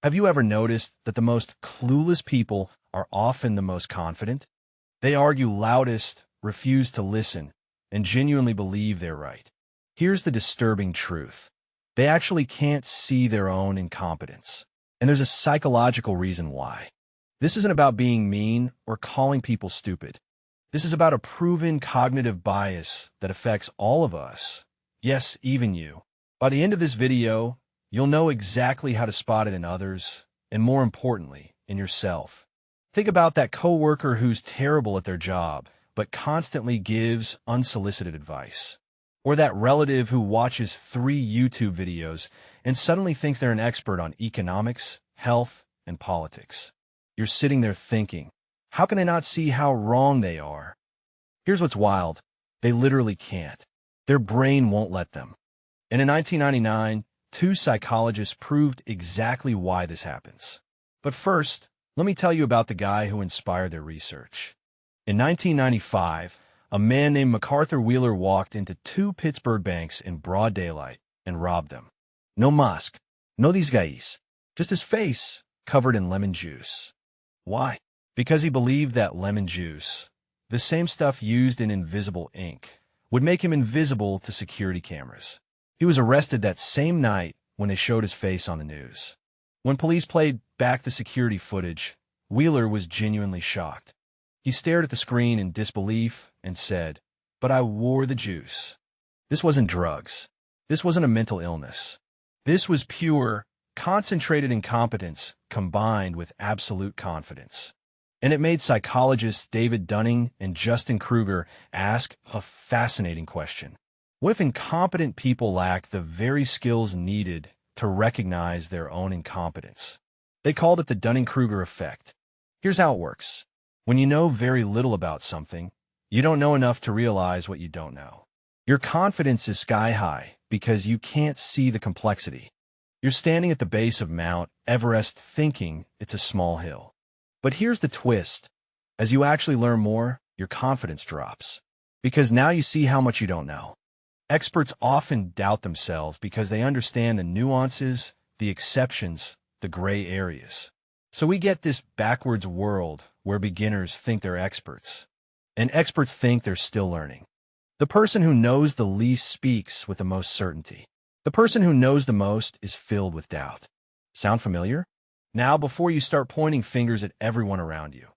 Have you ever noticed that the most clueless people are often the most confident? They argue loudest, refuse to listen, and genuinely believe they're right. Here's the disturbing truth. They actually can't see their own incompetence. And there's a psychological reason why. This isn't about being mean or calling people stupid. This is about a proven cognitive bias that affects all of us. Yes, even you. By the end of this video, you'll know exactly how to spot it in others, and more importantly, in yourself. Think about that coworker who's terrible at their job, but constantly gives unsolicited advice. Or that relative who watches 3 YouTube videos and suddenly thinks they're an expert on economics, health, and politics. You're sitting there thinking, how can they not see how wrong they are? Here's what's wild. They literally can't. Their brain won't let them. And in 1999, 2 psychologists proved exactly why this happens. But first, let me tell you about the guy who inspired their research. In 1995, a man named MacArthur Wheeler walked into 2 Pittsburgh banks in broad daylight and robbed them. No mask, no these guys, just his face covered in lemon juice. Why? Because he believed that lemon juice, the same stuff used in invisible ink, would make him invisible to security cameras. He was arrested that same night when they showed his face on the news. When police played back the security footage, Wheeler was genuinely shocked. He stared at the screen in disbelief and said, "But I wore the juice." This wasn't drugs. This wasn't a mental illness. This was pure, concentrated incompetence combined with absolute confidence. And it made psychologists David Dunning and Dunning-Kruger ask a fascinating question. What if incompetent people lack the very skills needed to recognize their own incompetence? They called it the Dunning-Kruger Effect. Here's how it works. When you know very little about something, you don't know enough to realize what you don't know. Your confidence is sky high because you can't see the complexity. You're standing at the base of Mount Everest thinking it's a small hill. But here's the twist. As you actually learn more, your confidence drops. Because now you see how much you don't know. Experts often doubt themselves because they understand the nuances, the exceptions, the gray areas. So we get this backwards world where beginners think they're experts, and experts think they're still learning. The person who knows the least speaks with the most certainty. The person who knows the most is filled with doubt. Sound familiar? Now, before you start pointing fingers at everyone around you,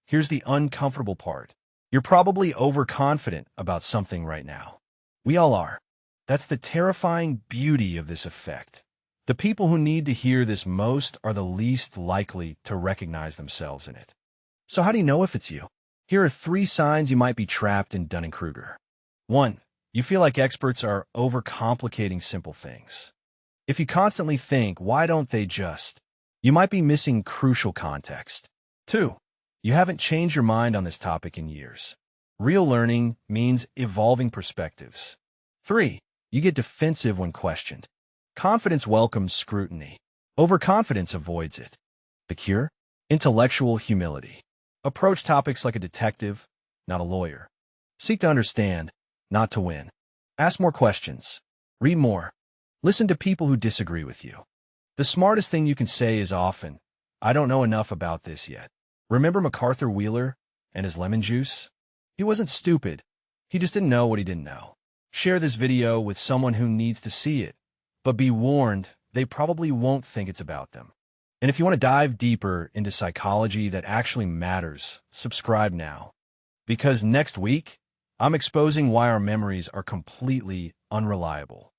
here's the uncomfortable part. You're probably overconfident about something right now. We all are. That's the terrifying beauty of this effect. The people who need to hear this most are the least likely to recognize themselves in it. So how do you know if it's you? Here are 3 signs you might be trapped in Dunning-Kruger. 1. You feel like experts are overcomplicating simple things. If you constantly think, why don't they just? You might be missing crucial context. 2. You haven't changed your mind on this topic in years. Real learning means evolving perspectives. 3. You get defensive when questioned. Confidence welcomes scrutiny. Overconfidence avoids it. The cure? Intellectual humility. Approach topics like a detective, not a lawyer. Seek to understand, not to win. Ask more questions. Read more. Listen to people who disagree with you. The smartest thing you can say is often, "I don't know enough about this yet." Remember MacArthur Wheeler and his lemon juice? He wasn't stupid. He just didn't know what he didn't know. Share this video with someone who needs to see it. But be warned, they probably won't think it's about them. And if you want to dive deeper into psychology that actually matters, subscribe now. Because next week, I'm exposing why our memories are completely unreliable.